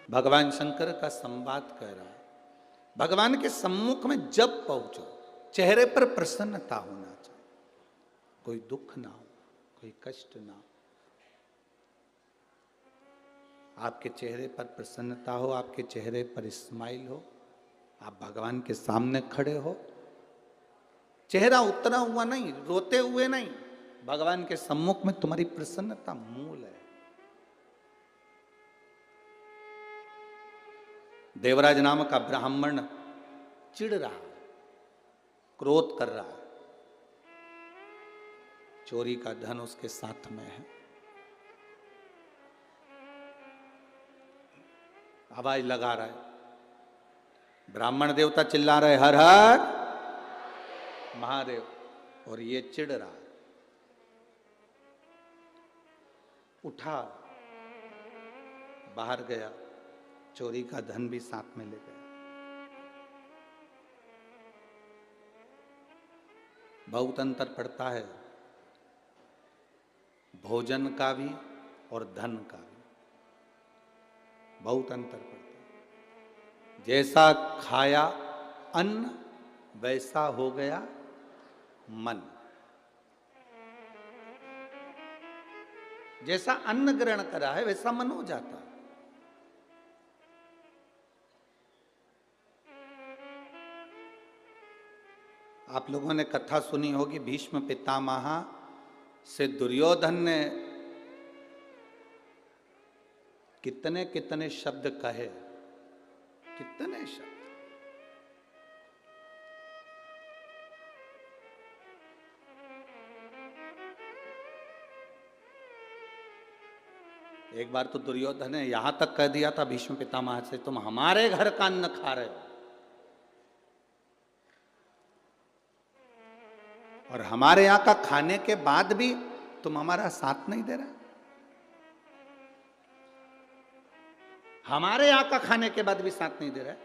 भगवान शंकर का संवाद कह रहा है। भगवान के सम्मुख में जब पहुंचो, चेहरे पर प्रसन्नता होना चाहिए, कोई दुख ना हो, कोई कष्ट ना हो। आपके चेहरे पर प्रसन्नता हो, आपके चेहरे पर स्माइल हो, आप भगवान के सामने खड़े हो, चेहरा उतरा हुआ नहीं, रोते हुए नहीं, भगवान के सम्मुख में तुम्हारी प्रसन्नता मूल है। देवराज नाम का ब्राह्मण चिढ़ रहा, क्रोध कर रहा, चोरी का धन उसके साथ में है, आवाज लगा रहा है, ब्राह्मण देवता चिल्ला रहे हर हर महादेव, और ये चिढ़ रहा, उठा, बाहर गया, चोरी का धन भी साथ में ले गया। बहुत अंतर पड़ता है भोजन का भी और धन का भी, बहुत अंतर पड़ता है। जैसा खाया अन्न वैसा हो गया मन। जैसा अन्न ग्रहण करा है वैसा मन हो जाता है। आप लोगों ने कथा सुनी होगी, भीष्म पितामह से दुर्योधन ने कितने कितने शब्द कहे, कितने शब्द। एक बार तो दुर्योधन ने यहां तक कह दिया था भीष्म पितामह से, तुम हमारे घर का अन्न खा रहे हो और हमारे यहां का खाने के बाद भी तुम हमारा साथ नहीं दे रहे। हमारे यहां का खाने के बाद भी साथ नहीं दे रहे।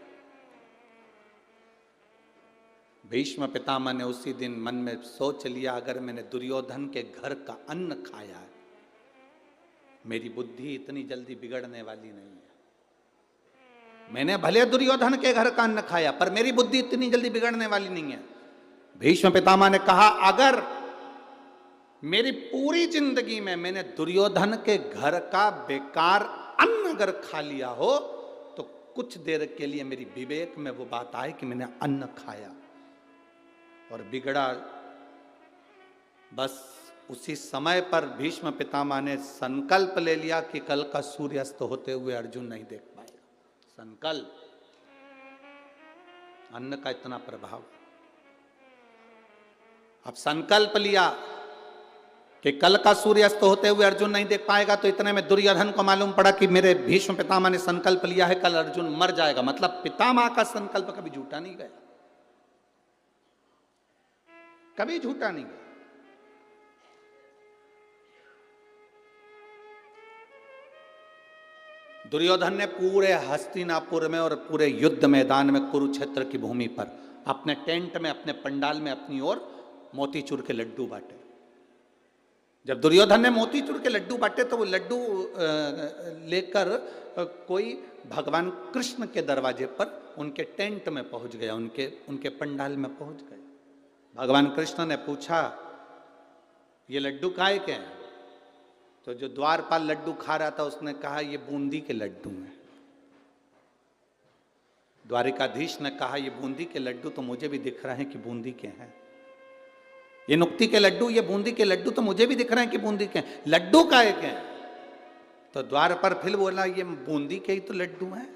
भीष्म पितामह ने उसी दिन मन में सोच लिया, अगर मैंने दुर्योधन के घर का अन्न खाया है, मेरी बुद्धि इतनी जल्दी बिगड़ने वाली नहीं है। मैंने भले दुर्योधन के घर का अन्न खाया, पर मेरी बुद्धि इतनी जल्दी बिगड़ने वाली नहीं है। भीष्म पितामह ने कहा, अगर मेरी पूरी जिंदगी में मैंने दुर्योधन के घर का बेकार अन्न अगर खा लिया हो, तो कुछ देर के लिए मेरी विवेक में वो बात आए कि मैंने अन्न खाया और बिगड़ा। बस उसी समय पर भीष्म पितामह ने संकल्प ले लिया कि कल का सूर्यास्त होते हुए अर्जुन नहीं देख पाएगा। संकल्प, अन्न का इतना प्रभाव। अब संकल्प लिया कि कल का सूर्यास्त होते हुए अर्जुन नहीं देख पाएगा, तो इतने में दुर्योधन को मालूम पड़ा कि मेरे भीष्म पितामह ने संकल्प लिया है कल अर्जुन मर जाएगा। मतलब पितामह का संकल्प कभी झूठा नहीं गया, कभी झूठा नहीं गया। दुर्योधन ने पूरे हस्तिनापुर में और पूरे युद्ध मैदान में, कुरुक्षेत्र की भूमि पर, अपने टेंट में, अपने पंडाल में अपनी ओर मोतीचूर के लड्डू बांटे। जब दुर्योधन ने मोतीचूर के लड्डू बांटे तो वो लड्डू लेकर कोई भगवान कृष्ण के दरवाजे पर उनके टेंट में पहुंच गया, उनके पंडाल में पहुंच गया। भगवान कृष्ण ने पूछा, ये लड्डू काहे के हैं? तो जो द्वारपाल लड्डू खा रहा था उसने कहा, ये बूंदी के लड्डू हैं। द्वारिकाधीश ने कहा, ये बूंदी के लड्डू तो मुझे भी दिख रहे हैं कि बूंदी के हैं। ये नुक्ती के लड्डू, ये बूंदी के लड्डू तो मुझे भी दिख रहे हैं कि बूंदी के हैं। लड्डू काहे के हैं? तो द्वार पर फिर बोला, ये बूंदी के ही तो लड्डू हैं।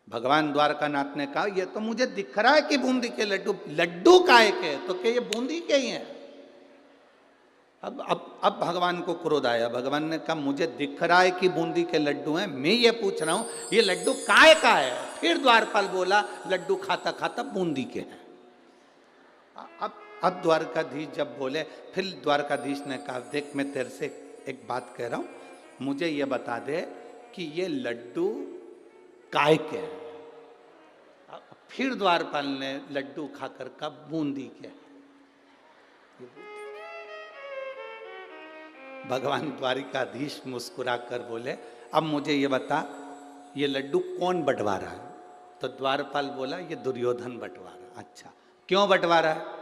भगवान द्वारकानाथ ने कहा, ये तो मुझे दिख रहा है कि बूंदी के लड्डू, लड्डू काहे के? तो क्या ये बूंदी के ही हैं। अब भगवान को क्रोध आया। भगवान ने कहा, मुझे दिख रहा है कि बूंदी के लड्डू हैं, मैं ये पूछ रहा हूं ये लड्डू काय का है? फिर द्वारपाल बोला, लड्डू खाता खाता बूंदी के हैं। अब द्वारकाधीश जब बोले, फिर द्वारकाधीश ने कहा, देख मैं तेरे से एक बात कह रहा हूं, मुझे ये बता दे कि ये लड्डू काय के हैं। फिर द्वारपाल ने लड्डू खाकर कहा, बूंदी के। भगवान द्वारिकाधीश मुस्कुरा कर बोले, अब मुझे ये बता, ये लड्डू कौन बंटवा रहा है? तो द्वारपाल बोला ये दुर्योधन बंटवा रहा है। अच्छा, क्यों बंटवा रहा है?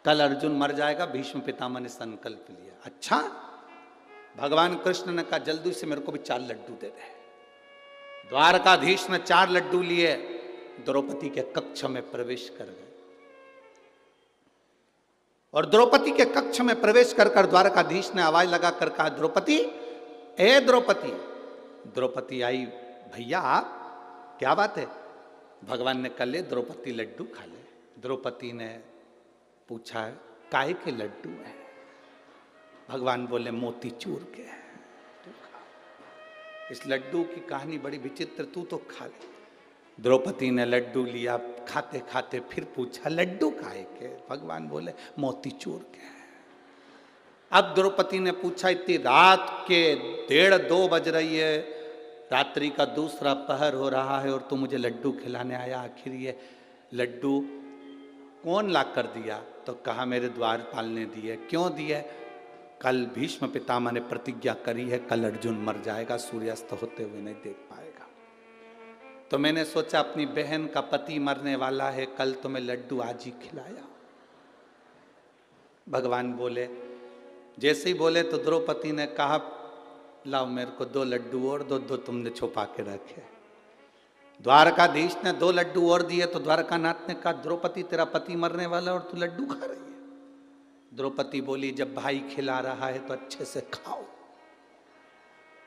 कल अर्जुन मर जाएगा, भीष्म पितामह ने संकल्प लिया। अच्छा, भगवान कृष्ण ने कहा जल्दी से मेरे को भी 4 लड्डू दे दे। द्वारकाधीश ने 4 लड्डू लिए, द्रौपदी के कक्ष में प्रवेश कर गए। और द्रौपदी के कक्ष में प्रवेश कर द्वारकाधीश ने आवाज लगाकर कहा, द्रौपदी, ए द्रौपदी। द्रौपदी आई, भैया आप, क्या बात है? भगवान ने कहा ले द्रौपदी लड्डू खा ले। द्रौपदी ने पूछा काय के लड्डू है? भगवान बोले मोतीचूर के हैं, तू खा। इस लड्डू की कहानी बड़ी विचित्र, तू तो खा ले। द्रौपदी ने लड्डू लिया, खाते खाते फिर पूछा लड्डू काहे के? भगवान बोले मोतीचूर के हैं। अब द्रौपदी ने पूछा इतनी रात के 1:30-2 बज रही है, रात्रि का दूसरा पहर हो रहा है और तू मुझे लड्डू खिलाने आया, आखिर ये लड्डू कौन ला कर दिया? तो कहा मेरे द्वारपाल ने दिए। क्यों दिए? कल भीष्म पितामह ने प्रतिज्ञा करी है कल अर्जुन मर जाएगा, सूर्यास्त होते हुए नहीं देख पाएगा। तो मैंने सोचा अपनी बहन का पति मरने वाला है, कल तो मैं लड्डू आज ही खिलाया। भगवान बोले, जैसे ही बोले तो द्रौपदी ने कहा लाओ मेरे को 2 लड्डू और दो तुमने छुपा के रखे। द्वारकाधीश ने 2 लड्डू और दिए तो द्वारकानाथ ने कहा द्रौपदी तेरा पति मरने वाला और तू लड्डू खा रही है? द्रौपदी बोली जब भाई खिला रहा है तो अच्छे से खाओ,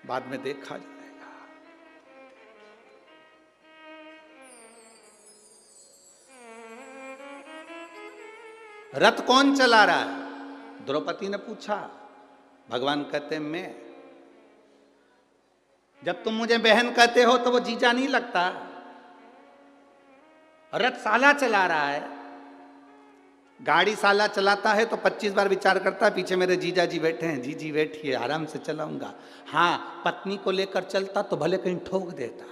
बाद में देखा जाएगा। रथ कौन चला रहा है? द्रौपदी ने पूछा। भगवान कहते मैं। जब तुम मुझे बहन कहते हो तो वो जीजा नहीं लगता। रथ साला चला रहा है, गाड़ी साला चलाता है तो 25 बार विचार करता है पीछे मेरे जीजा जी बैठे हैं, जीजी बैठिए आराम से चलाऊंगा। हाँ, पत्नी को लेकर चलता तो भले कहीं ठोक देता।